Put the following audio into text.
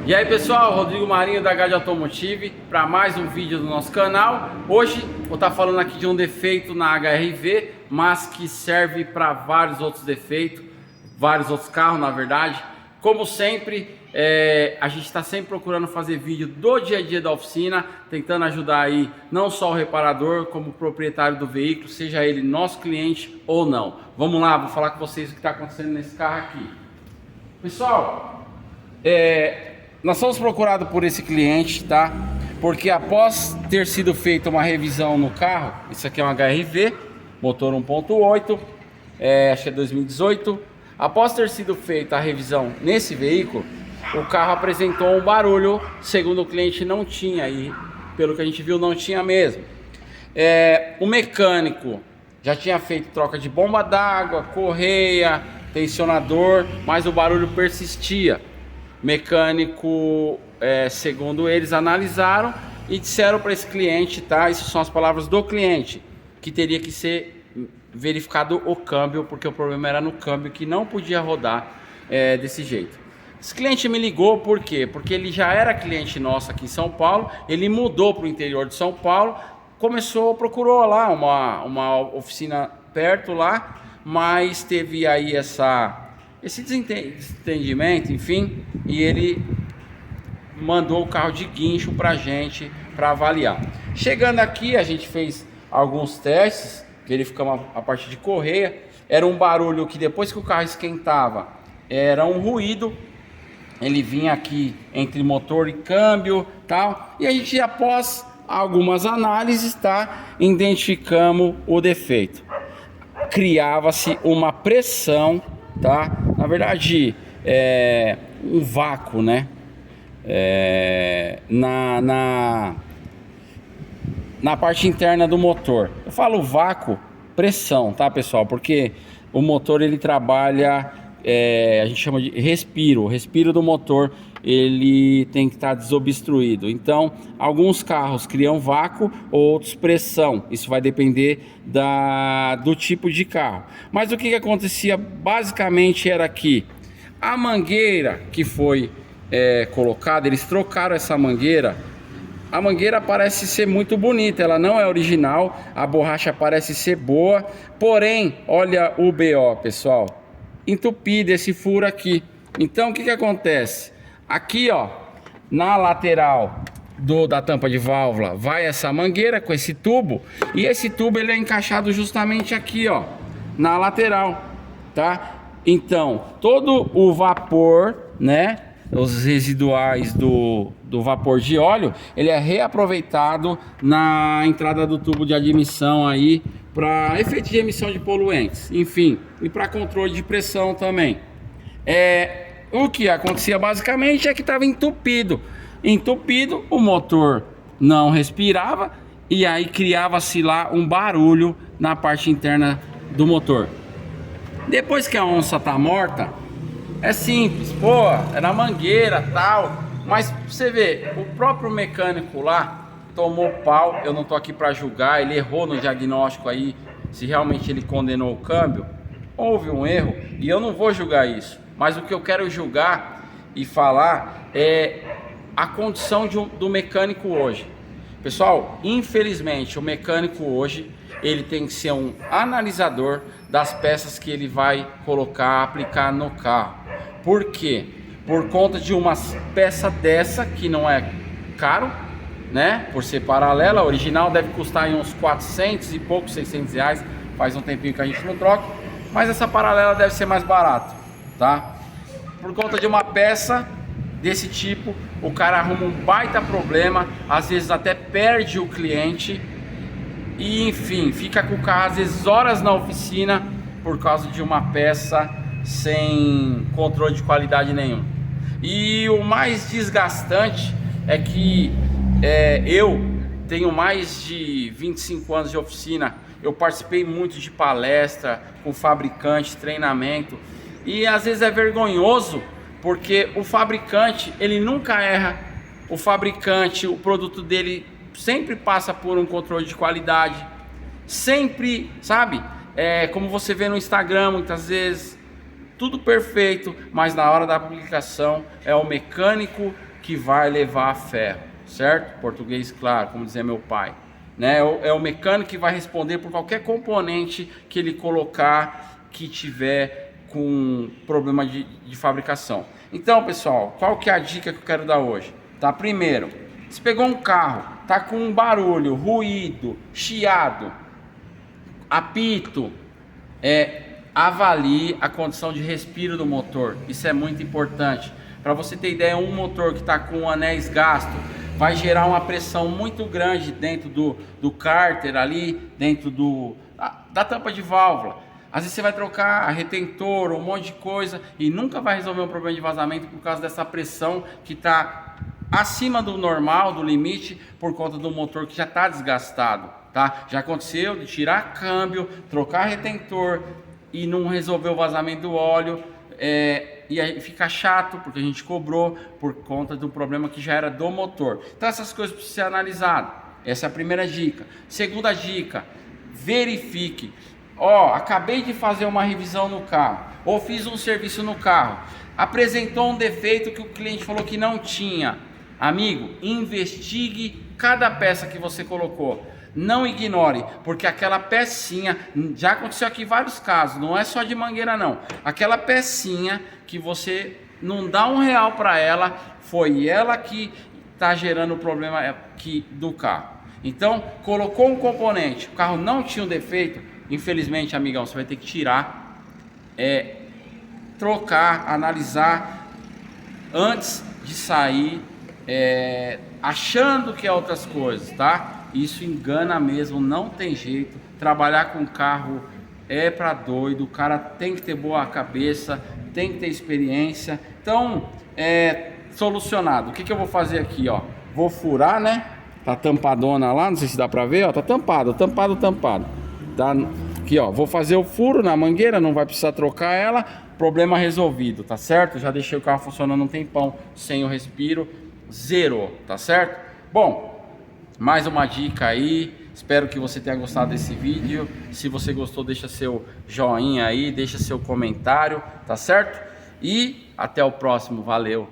E aí pessoal, Rodrigo Marinho da Gade Automotive para mais um vídeo do nosso canal. Hoje vou estar falando aqui de um defeito na HR-V, mas que serve para vários outros defeitos, vários outros carros na verdade. Como sempre, a gente está sempre procurando fazer vídeo do dia a dia da oficina, tentando ajudar aí não só o reparador, como o proprietário do veículo, seja ele nosso cliente ou não. Vamos lá, vou falar com vocês o que está acontecendo nesse carro aqui. Pessoal, nós somos procurados por esse cliente, tá? Porque após ter sido feita uma revisão no carro, isso aqui é um HR-V, motor 1.8, acho que é 2018. Após ter sido feita a revisão nesse veículo, o carro apresentou um barulho, segundo o cliente não tinha, e pelo que a gente viu não tinha mesmo. O mecânico já tinha feito troca de bomba d'água, correia, tensionador, mas o barulho persistia. Mecânico, segundo eles, analisaram e disseram para esse cliente, tá? Essas são as palavras do cliente, que teria que ser verificado o câmbio, porque o problema era no câmbio, que não podia rodar desse jeito. Esse cliente me ligou, por quê? Porque ele já era cliente nosso aqui em São Paulo, ele mudou para o interior de São Paulo, procurou lá uma oficina perto lá, mas teve aí esse desentendimento, enfim, e ele mandou o carro de guincho pra gente para avaliar. Chegando aqui, a gente fez alguns testes, verificamos a parte de correia. Era um barulho que depois que o carro esquentava, era um ruído, ele vinha aqui entre motor e câmbio, tal, e a gente, após algumas análises, tá, identificamos o defeito. Criava-se uma pressão, tá? Na verdade, um vácuo, né? Na parte interna do motor. Eu falo vácuo, pressão, tá, pessoal? Porque o motor ele trabalha, a gente chama de respiro. O respiro do motor ele tem que estar desobstruído. Então, alguns carros criam vácuo, outros pressão. Isso vai depender do tipo de carro. Mas o que acontecia basicamente era que a mangueira que foi colocada, eles trocaram essa mangueira. A mangueira parece ser muito bonita, ela não é original, a borracha parece ser boa, porém, olha o BO, pessoal, entupido esse furo aqui. Então, o que acontece? Aqui, ó, na lateral da tampa de válvula, vai essa mangueira com esse tubo, e esse tubo ele é encaixado justamente aqui, ó, na lateral, tá? Então, todo o vapor, né, os residuais do vapor de óleo, ele é reaproveitado na entrada do tubo de admissão aí para efeito de emissão de poluentes, enfim, e para controle de pressão também. O que acontecia basicamente é que estava entupido, o motor não respirava e aí criava-se lá um barulho na parte interna do motor. Depois que a onça tá morta, é simples, pô, era mangueira tal, mas você vê, o próprio mecânico lá tomou pau. Eu não tô aqui para julgar, ele errou no diagnóstico aí, se realmente ele condenou o câmbio, houve um erro e eu não vou julgar isso, mas o que eu quero julgar e falar é a condição do mecânico hoje. Pessoal, infelizmente o mecânico hoje ele tem que ser um analisador das peças que ele vai colocar, aplicar no carro. Por quê? Por conta de uma peça dessa que não é caro, né? Por ser paralela, a original deve custar em uns 400 e poucos, 600 reais. Faz um tempinho que a gente não troca, mas essa paralela deve ser mais barato, tá? Por conta de uma peça desse tipo, o cara arruma um baita problema, às vezes até perde o cliente e enfim, fica com o carro às vezes horas na oficina por causa de uma peça sem controle de qualidade nenhum. E o mais desgastante é que eu tenho mais de 25 anos de oficina, eu participei muito de palestra com fabricante, treinamento, e às vezes é vergonhoso porque o fabricante ele nunca erra, o fabricante, o produto dele sempre passa por um controle de qualidade, sempre, sabe? Como você vê no Instagram muitas vezes, tudo perfeito, mas na hora da publicação é o mecânico que vai levar a ferro, certo? Português claro, como dizia meu pai, né? É o mecânico que vai responder por qualquer componente que ele colocar que tiver com problema de fabricação. Então, pessoal, qual que é a dica que eu quero dar hoje? Tá? Primeiro, você pegou um carro, tá com um barulho, ruído, chiado, apito, avalie a condição de respiro do motor. Isso é muito importante. Para você ter ideia, um motor que está com anéis gastos vai gerar uma pressão muito grande dentro do cárter ali, dentro da tampa de válvula. Às vezes você vai trocar retentor, um monte de coisa e nunca vai resolver um problema de vazamento por causa dessa pressão que está acima do normal, do limite, por conta do motor que já está desgastado, tá? Já aconteceu de tirar câmbio, trocar retentor e não resolver o vazamento do óleo, e aí fica chato porque a gente cobrou por conta do problema que já era do motor. Então essas coisas precisam ser analisadas. Essa é a primeira dica. Segunda dica, verifique. Acabei de fazer uma revisão no carro, ou fiz um serviço no carro, apresentou um defeito que o cliente falou que não tinha. Amigo, investigue cada peça que você colocou. Não ignore, porque aquela pecinha, já aconteceu aqui vários casos, não é só de mangueira não. Aquela pecinha que você não dá R$1 para ela, foi ela que está gerando o problema aqui do carro. Então, colocou um componente, o carro não tinha um defeito, infelizmente, amigão, você vai ter que tirar, trocar, analisar antes de sair, achando que é outras coisas, tá? Isso engana mesmo, não tem jeito. Trabalhar com carro é pra doido, o cara tem que ter boa cabeça, tem que ter experiência. Então, solucionado. O que eu vou fazer aqui, ó? Vou furar, né? Tá tampadona lá, não sei se dá pra ver, ó. Tá tampado. Tá aqui, ó. Vou fazer o furo na mangueira, não vai precisar trocar ela. Problema resolvido, tá certo? Já deixei o carro funcionando um tempão sem o respiro, zerou, tá certo? Bom, mais uma dica aí, espero que você tenha gostado desse vídeo. Se você gostou, deixa seu joinha aí, deixa seu comentário, tá certo? E até o próximo, valeu!